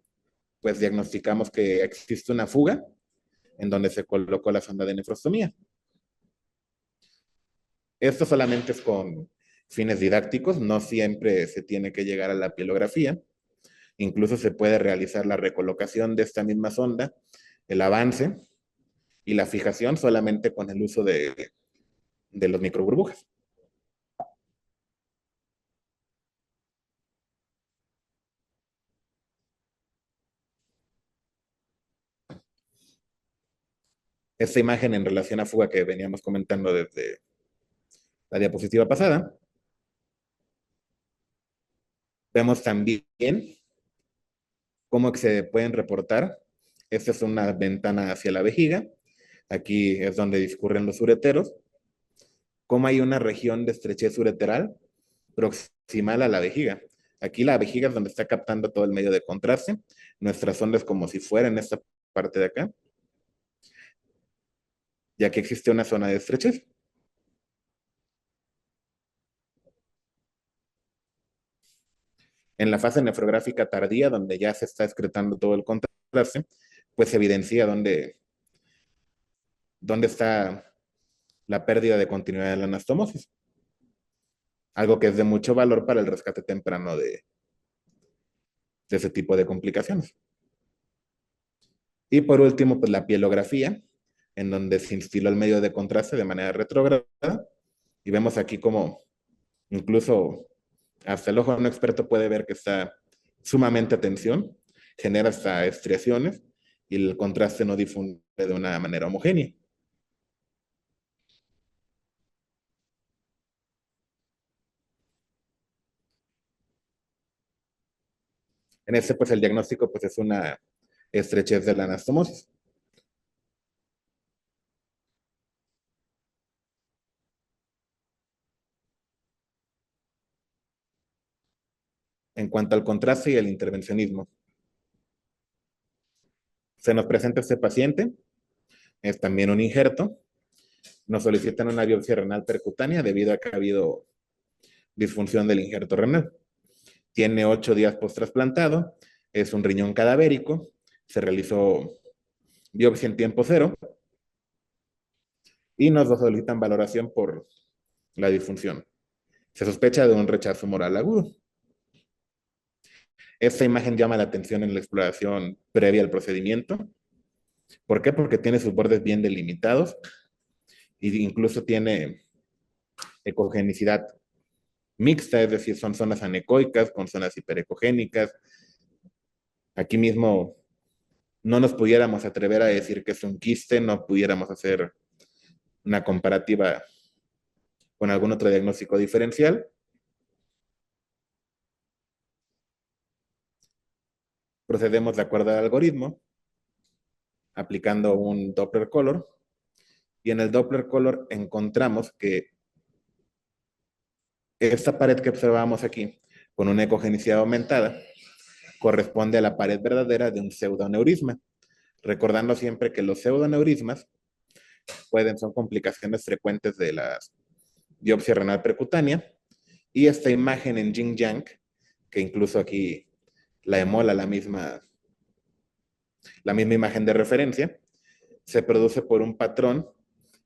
Speaker 2: pues diagnosticamos que existe una fuga en donde se colocó la sonda de nefrostomía. Esto solamente es con fines didácticos, no siempre se tiene que llegar a la pielografía. Incluso se puede realizar la recolocación de esta misma sonda, el avance y la fijación solamente con el uso de los microburbujas. Esta imagen en relación a fuga que veníamos comentando desde la diapositiva pasada. Vemos también cómo se pueden reportar. Esta es una ventana hacia la vejiga. Aquí es donde discurren los ureteros. Cómo hay una región de estrechez ureteral proximal a la vejiga. Aquí la vejiga es donde está captando todo el medio de contraste. Nuestra sonda es como si fuera en esta parte de acá, ya que existe una zona de estrechez. En la fase nefrográfica tardía, donde ya se está excretando todo el contraste, pues se evidencia dónde está la pérdida de continuidad de la anastomosis. Algo que es de mucho valor para el rescate temprano de ese tipo de complicaciones. Y por último, pues la pielografía, en donde se instiló el medio de contraste de manera retrógrada. Y vemos aquí como incluso hasta el ojo no experto puede ver que está sumamente a tensión, genera hasta estriaciones y el contraste no difunde de una manera homogénea. En este, pues el diagnóstico pues, es una estrechez de la anastomosis. En cuanto al contraste y el intervencionismo, se nos presenta este paciente, es también un injerto, nos solicitan una biopsia renal percutánea debido a que ha habido disfunción del injerto renal. Tiene 8 días post-trasplantado, es un riñón cadavérico, se realizó biopsia en tiempo cero y nos solicitan valoración por la disfunción. Se sospecha de un rechazo moral agudo. Esta imagen llama la atención en la exploración previa al procedimiento. ¿Por qué? Porque tiene sus bordes bien delimitados e incluso tiene ecogenicidad mixta, es decir, son zonas anecoicas con zonas hiperecogénicas. Aquí mismo no nos pudiéramos atrever a decir que es un quiste, no pudiéramos hacer una comparativa con algún otro diagnóstico diferencial. Procedemos de acuerdo al algoritmo, aplicando un Doppler color, y en el Doppler color encontramos que esta pared que observamos aquí, con una ecogenicidad aumentada, corresponde a la pared verdadera de un pseudoneurisma, recordando siempre que los pseudoneurismas son complicaciones frecuentes de la biopsia renal percutánea, y esta imagen en yin yang, que incluso aquí la emola la misma imagen de referencia, se produce por un patrón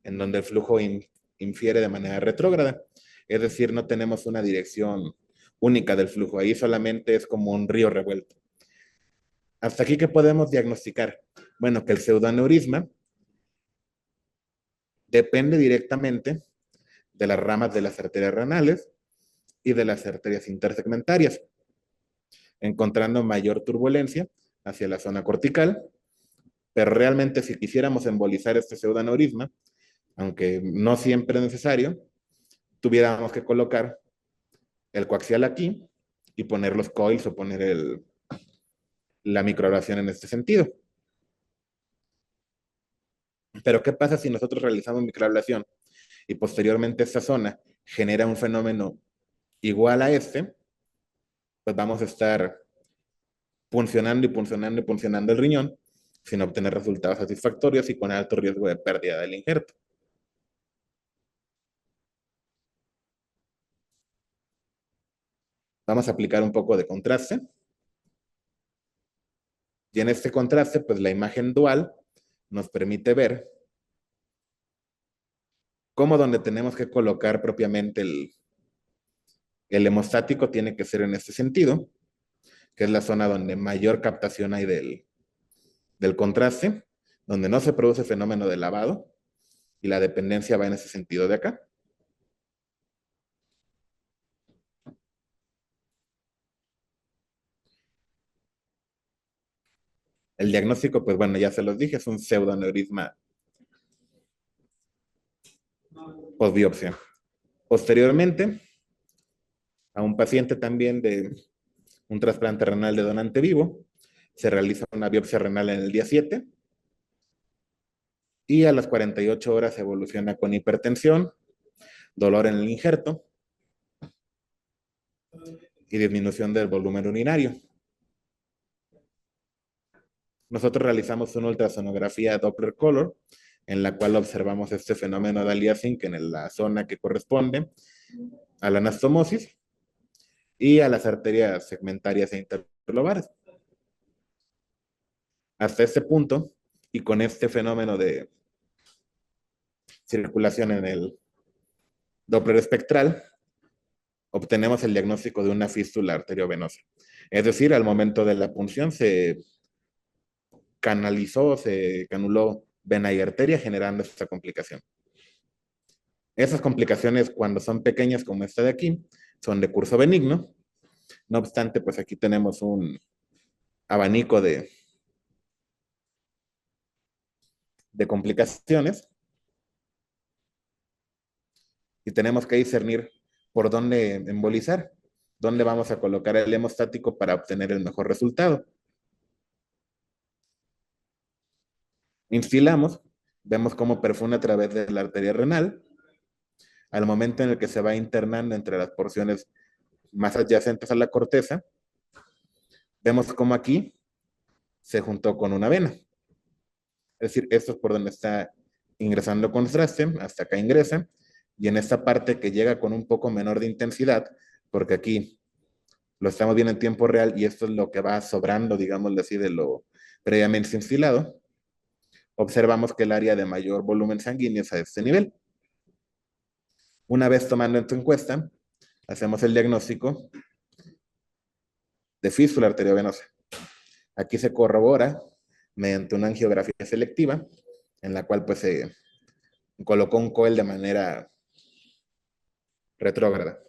Speaker 2: en donde el flujo infiere de manera retrógrada. Es decir, no tenemos una dirección única del flujo, ahí solamente es como un río revuelto. ¿Hasta aquí qué podemos diagnosticar? Bueno, que el pseudoneurisma depende directamente de las ramas de las arterias renales y de las arterias intersegmentarias, encontrando mayor turbulencia hacia la zona cortical, pero realmente si quisiéramos embolizar este pseudoneurisma, aunque no siempre es necesario, tuviéramos que colocar el coaxial aquí y poner los coils o poner la microabrasión en este sentido. Pero ¿qué pasa si nosotros realizamos microablación y posteriormente esta zona genera un fenómeno igual a este? Pues vamos a estar funcionando y funcionando y funcionando el riñón sin obtener resultados satisfactorios y con alto riesgo de pérdida del injerto. Vamos a aplicar un poco de contraste. Y en este contraste, pues la imagen dual nos permite ver cómo donde tenemos que colocar propiamente el hemostático tiene que ser en este sentido, que es la zona donde mayor captación hay del contraste, donde no se produce fenómeno de lavado, y la dependencia va en ese sentido de acá. El diagnóstico, pues bueno, ya se los dije, es un pseudoneurisma postbiopsia. Posteriormente, a un paciente también de un trasplante renal de donante vivo, se realiza una biopsia renal en el día 7 y a las 48 horas evoluciona con hipertensión, dolor en el injerto y disminución del volumen urinario. Nosotros realizamos una ultrasonografía Doppler color en la cual observamos este fenómeno de aliasing en la zona que corresponde a la anastomosis y a las arterias segmentarias e interlobales. Hasta este punto, y con este fenómeno de circulación en el Doppler espectral, obtenemos el diagnóstico de una fístula arteriovenosa. Es decir, al momento de la punción se canalizó, se canuló vena y arteria, generando esta complicación. Esas complicaciones, cuando son pequeñas como esta de aquí, son de curso benigno. No obstante, pues aquí tenemos un abanico de complicaciones y tenemos que discernir por dónde embolizar, dónde vamos a colocar el hemostático para obtener el mejor resultado. Infilamos, vemos cómo perfuna a través de la arteria renal. Al momento en el que se va internando entre las porciones más adyacentes a la corteza, vemos cómo aquí se juntó con una vena. Es decir, esto es por donde está ingresando contraste, hasta acá ingresa, y en esta parte que llega con un poco menor de intensidad, porque aquí lo estamos viendo en tiempo real y esto es lo que va sobrando, digámoslo así, de lo previamente infilado, observamos que el área de mayor volumen sanguíneo es a este nivel. Una vez tomando esto en cuenta, hacemos el diagnóstico de fístula arteriovenosa. Aquí se corrobora mediante una angiografía selectiva, en la cual pues se colocó un coel de manera retrógrada.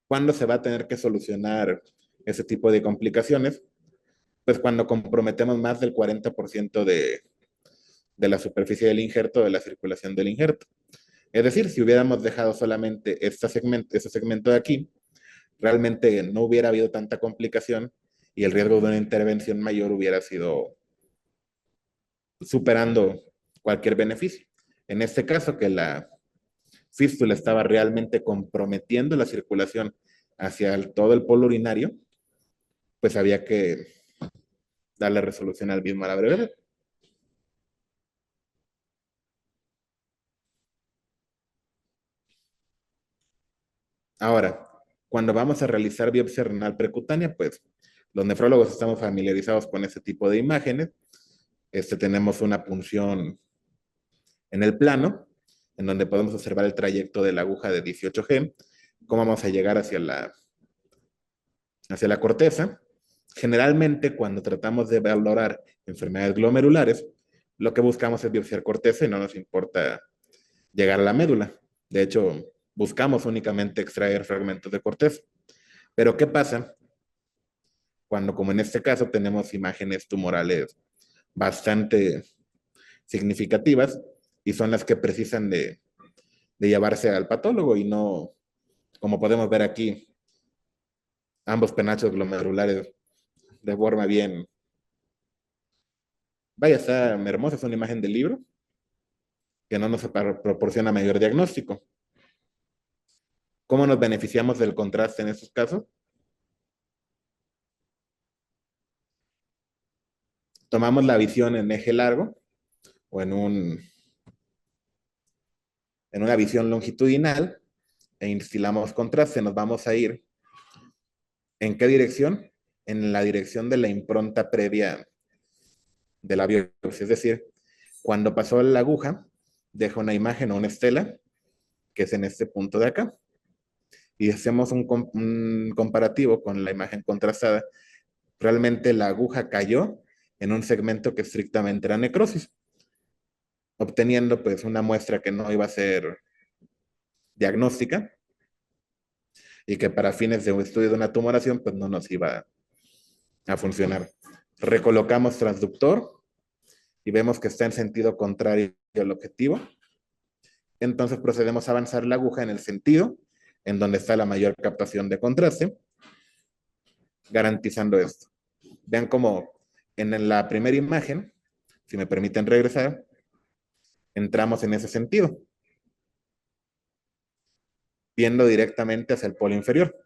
Speaker 2: ¿Cuándo se va a tener que solucionar ese tipo de complicaciones? Pues cuando comprometemos más del 40% de la superficie del injerto, de la circulación del injerto. Es decir, si hubiéramos dejado solamente este segmento de aquí, realmente no hubiera habido tanta complicación y el riesgo de una intervención mayor hubiera sido superando cualquier beneficio. En este caso, que la fístula estaba realmente comprometiendo la circulación hacia todo el polo urinario, pues había que darle resolución al mismo a la brevedad. Ahora, cuando vamos a realizar biopsia renal percutánea, pues los nefrólogos estamos familiarizados con ese tipo de imágenes. Tenemos una punción en el plano, en donde podemos observar el trayecto de la aguja de 18G, cómo vamos a llegar hacia la corteza. Generalmente, cuando tratamos de valorar enfermedades glomerulares, lo que buscamos es biopsiar corteza y no nos importa llegar a la médula. De hecho, buscamos únicamente extraer fragmentos de corteza. Pero ¿qué pasa cuando, como en este caso, tenemos imágenes tumorales bastante significativas y son las que precisan de llevarse al patólogo y no, como podemos ver aquí, ambos penachos glomerulares de forma bien. Vaya, está hermosa, es una imagen del libro que no nos proporciona mayor diagnóstico. ¿Cómo nos beneficiamos del contraste en estos casos? Tomamos la visión en eje largo o en una visión longitudinal e instilamos contraste. Nos vamos a ir. ¿En qué dirección? En la dirección de la impronta previa de la biopsia. Es decir, cuando pasó la aguja, deja una imagen o una estela, que es en este punto de acá, y hacemos un comparativo con la imagen contrastada. Realmente la aguja cayó en un segmento que estrictamente era necrosis, obteniendo pues una muestra que no iba a ser diagnóstica y que para fines de un estudio de una tumoración pues no nos iba a funcionar. Recolocamos transductor y vemos que está en sentido contrario al objetivo. Entonces procedemos a avanzar la aguja en el sentido en donde está la mayor captación de contraste, garantizando esto. Vean cómo en la primera imagen, si me permiten regresar, entramos en ese sentido, viendo directamente hacia el polo inferior.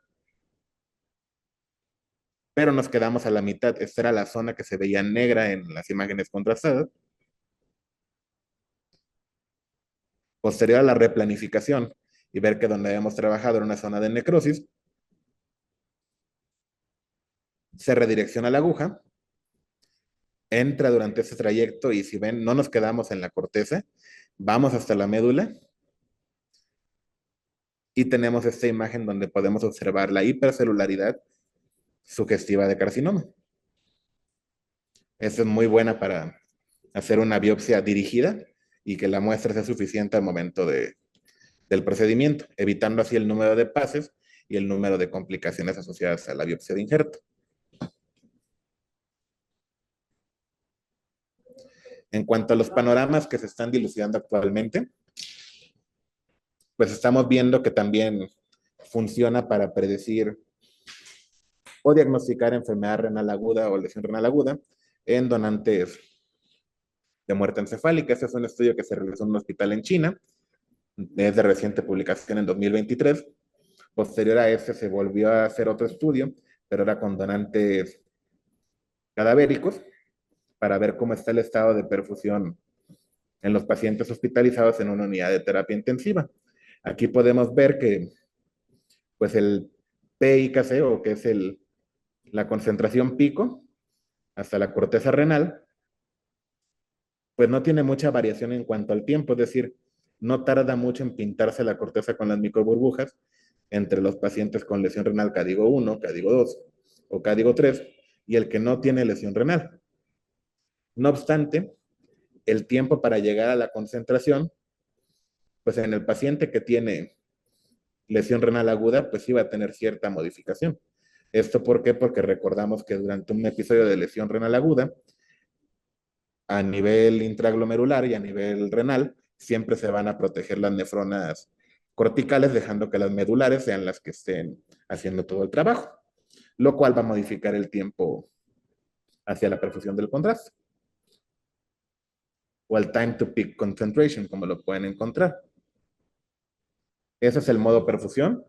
Speaker 2: Pero nos quedamos a la mitad. Esta era la zona que se veía negra en las imágenes contrastadas. Posterior a la replanificación y ver que donde habíamos trabajado era una zona de necrosis, se redirecciona la aguja, entra durante ese trayecto y si ven, no nos quedamos en la corteza, vamos hasta la médula Y tenemos esta imagen donde podemos observar la hipercelularidad sugestiva de carcinoma. Esta es muy buena para hacer una biopsia dirigida y que la muestra sea suficiente al momento del procedimiento, evitando así el número de pases y el número de complicaciones asociadas a la biopsia de injerto. En cuanto a los panoramas que se están dilucidando actualmente, pues estamos viendo que también funciona para predecir o diagnosticar enfermedad renal aguda o lesión renal aguda en donantes de muerte encefálica. Este es un estudio que se realizó en un hospital en China, es de reciente publicación en 2023. Posterior a este se volvió a hacer otro estudio, pero era con donantes cadavéricos, para ver cómo está el estado de perfusión en los pacientes hospitalizados en una unidad de terapia intensiva. Aquí podemos ver que pues el PIKC, o que es la concentración pico hasta la corteza renal, pues no tiene mucha variación en cuanto al tiempo, es decir, no tarda mucho en pintarse la corteza con las microburbujas entre los pacientes con lesión renal CADIGO 1, CADIGO 2 o CADIGO 3 y el que no tiene lesión renal. No obstante, el tiempo para llegar a la concentración, pues en el paciente que tiene lesión renal aguda, pues sí va a tener cierta modificación. ¿Esto por qué? Porque recordamos que durante un episodio de lesión renal aguda, a nivel intraglomerular y a nivel renal, siempre se van a proteger las nefronas corticales, dejando que las medulares sean las que estén haciendo todo el trabajo, lo cual va a modificar el tiempo hacia la perfusión del contraste, o el time to peak concentration, como lo pueden encontrar. Ese es el modo perfusión.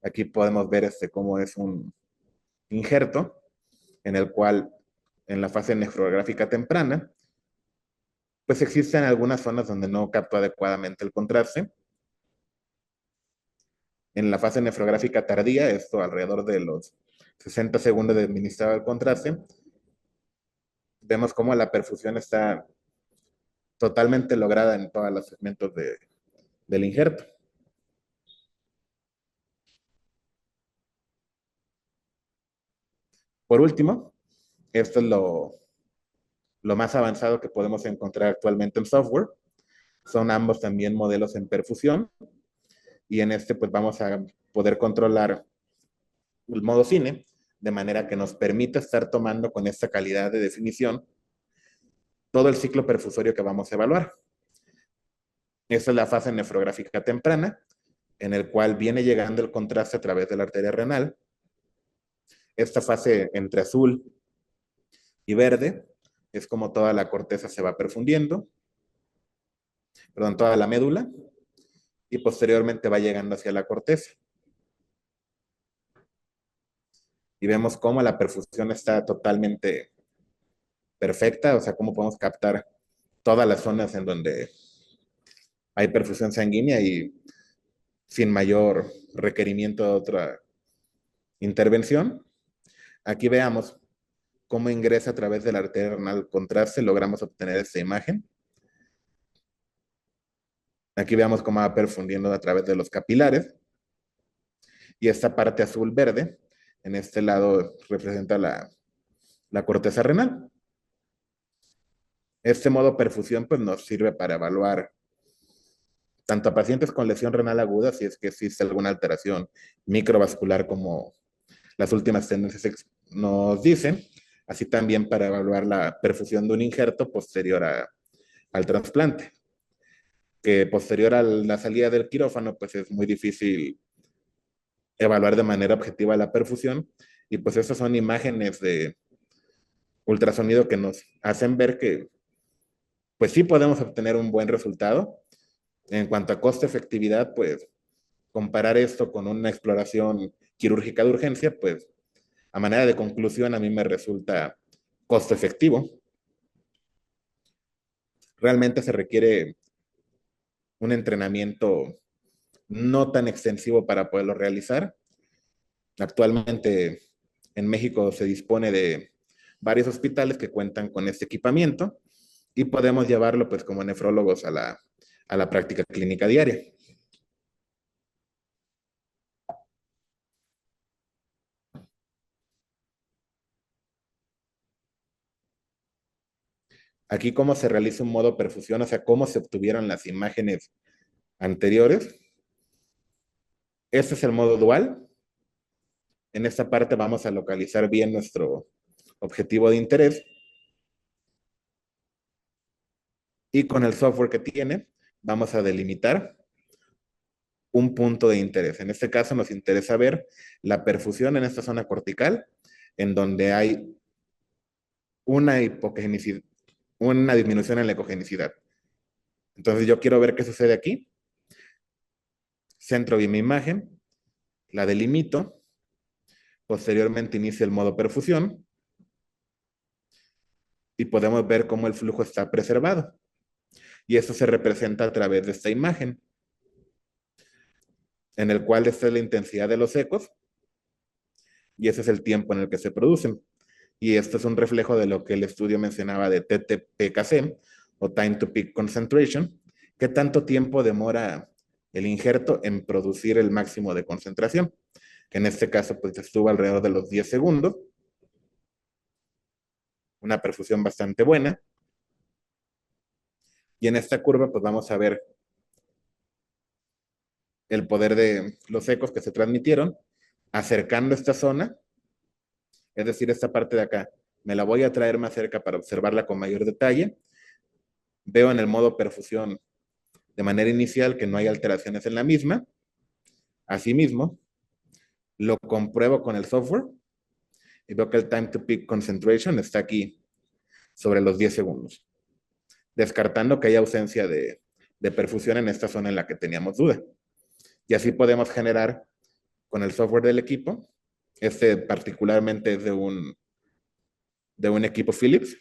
Speaker 2: Aquí podemos ver cómo es un injerto en el cual en la fase nefrográfica temprana, pues existen algunas zonas donde no captó adecuadamente el contraste. En la fase nefrográfica tardía, esto alrededor de los 60 segundos de administrado el contraste, vemos cómo la perfusión está totalmente lograda en todos los segmentos del injerto. Por último, esto es lo más avanzado que podemos encontrar actualmente en software. Son ambos también modelos en perfusión y en este pues vamos a poder controlar el modo cine de manera que nos permita estar tomando con esta calidad de definición todo el ciclo perfusorio que vamos a evaluar. Esta es la fase nefrográfica temprana, en el cual viene llegando el contraste a través de la arteria renal. Esta fase entre azul y verde es como toda la corteza se va perfundiendo, perdón, toda la médula, y posteriormente va llegando hacia la corteza. Y vemos cómo la perfusión está totalmente perfecta, o sea, cómo podemos captar todas las zonas en donde hay perfusión sanguínea y sin mayor requerimiento de otra intervención. Aquí veamos cómo ingresa a través de la arteria renal contraste, logramos obtener esta imagen. Aquí veamos cómo va perfundiendo a través de los capilares. Y esta parte azul-verde, en este lado representa la corteza renal. Este modo perfusión pues, nos sirve para evaluar tanto a pacientes con lesión renal aguda, si es que existe alguna alteración microvascular como las últimas tendencias nos dicen, así también para evaluar la perfusión de un injerto posterior al trasplante, que posterior a la salida del quirófano, pues es muy difícil evaluar de manera objetiva la perfusión, y pues estas son imágenes de ultrasonido que nos hacen ver que pues sí podemos obtener un buen resultado. En cuanto a costo-efectividad, pues comparar esto con una exploración quirúrgica de urgencia, pues a manera de conclusión a mí me resulta costo efectivo. Realmente se requiere un entrenamiento no tan extensivo para poderlo realizar. Actualmente en México se dispone de varios hospitales que cuentan con este equipamiento y podemos llevarlo pues como nefrólogos a la práctica clínica diaria. Aquí cómo se realiza un modo perfusión, o sea, cómo se obtuvieron las imágenes anteriores. Este es el modo dual. En esta parte vamos a localizar bien nuestro objetivo de interés. Y con el software que tiene, vamos a delimitar un punto de interés. En este caso nos interesa ver la perfusión en esta zona cortical, en donde hay una hipogenicidad, una disminución en la ecogenicidad. Entonces yo quiero ver qué sucede aquí. Centro bien mi imagen, la delimito, posteriormente inicio el modo perfusión y podemos ver cómo el flujo está preservado. Y eso se representa a través de esta imagen, en el cual esta es la intensidad de los ecos y ese es el tiempo en el que se producen. Y esto es un reflejo de lo que el estudio mencionaba de TTPKC o Time to Peak Concentration, qué tanto tiempo demora el injerto en producir el máximo de concentración, que en este caso pues estuvo alrededor de los 10 segundos, una perfusión bastante buena. Y en esta curva pues vamos a ver el poder de los ecos que se transmitieron, acercando esta zona, es decir, esta parte de acá, me la voy a traer más cerca para observarla con mayor detalle. Veo en el modo perfusión de manera inicial que no hay alteraciones en la misma. Asimismo, lo compruebo con el software y veo que el time to peak concentration está aquí sobre los 10 segundos, descartando que haya ausencia de perfusión en esta zona en la que teníamos duda. Y así podemos generar con el software del equipo, este particularmente es de un equipo Philips,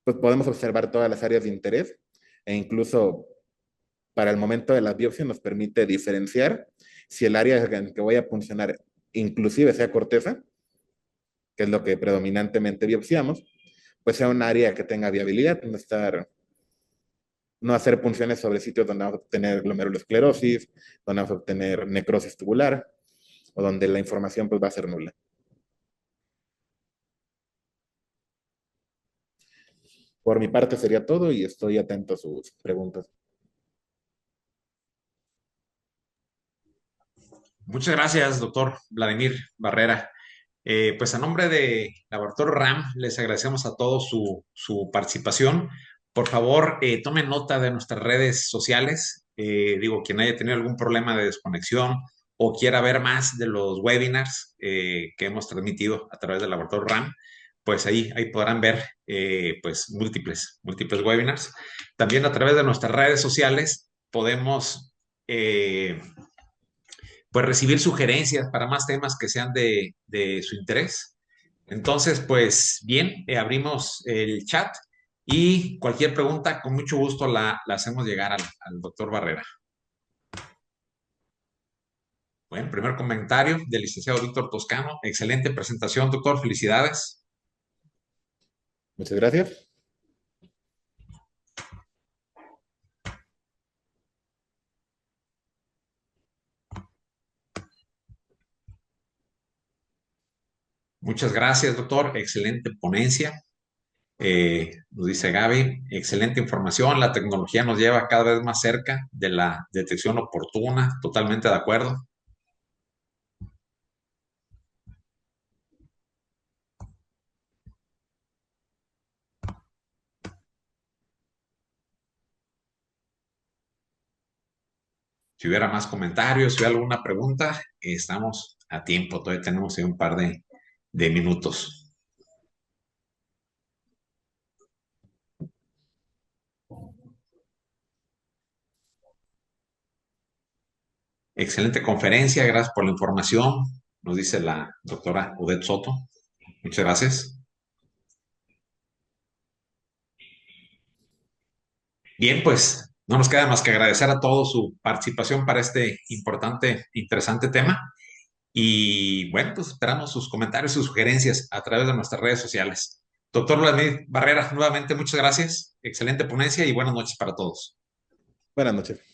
Speaker 2: pues podemos observar todas las áreas de interés e incluso para el momento de la biopsia nos permite diferenciar si el área en que voy a funcionar inclusive sea corteza, que es lo que predominantemente biopsiamos, pues sea un área que tenga viabilidad, no hacer punciones sobre sitios donde vamos a obtener glomerulosclerosis, donde vamos a obtener necrosis tubular o donde la información pues va a ser nula. Por mi parte sería todo y estoy atento a sus preguntas.
Speaker 1: Muchas gracias, doctor Vladimir Barrera. Pues a nombre de Laboratorio RAM, les agradecemos a todos su participación. Por favor, tomen nota de nuestras redes sociales. Digo, quien haya tenido algún problema de desconexión o quiera ver más de los webinars que hemos transmitido a través del Laboratorio RAM, pues ahí podrán ver pues múltiples webinars. También a través de nuestras redes sociales podemos pues recibir sugerencias para más temas que sean de su interés. Entonces, pues bien, abrimos el chat y cualquier pregunta, con mucho gusto la hacemos llegar al doctor Barrera. Bueno, primer comentario del licenciado Víctor Toscano. Excelente presentación, doctor. Felicidades.
Speaker 2: Muchas gracias.
Speaker 1: Muchas gracias, doctor. Excelente ponencia. Nos dice Gaby, excelente información. La tecnología nos lleva cada vez más cerca de la detección oportuna. Totalmente de acuerdo. Si hubiera más comentarios, si hubiera alguna pregunta, estamos a tiempo. Todavía tenemos un par de minutos. Excelente conferencia, gracias por la información, nos dice la doctora Odette Soto. Muchas gracias. Bien, pues no nos queda más que agradecer a todos su participación para este importante, interesante tema. Y bueno, pues esperamos sus comentarios, sus sugerencias a través de nuestras redes sociales. Doctor Vladimir Barrera, nuevamente muchas gracias. Excelente ponencia y buenas noches para todos.
Speaker 2: Buenas noches.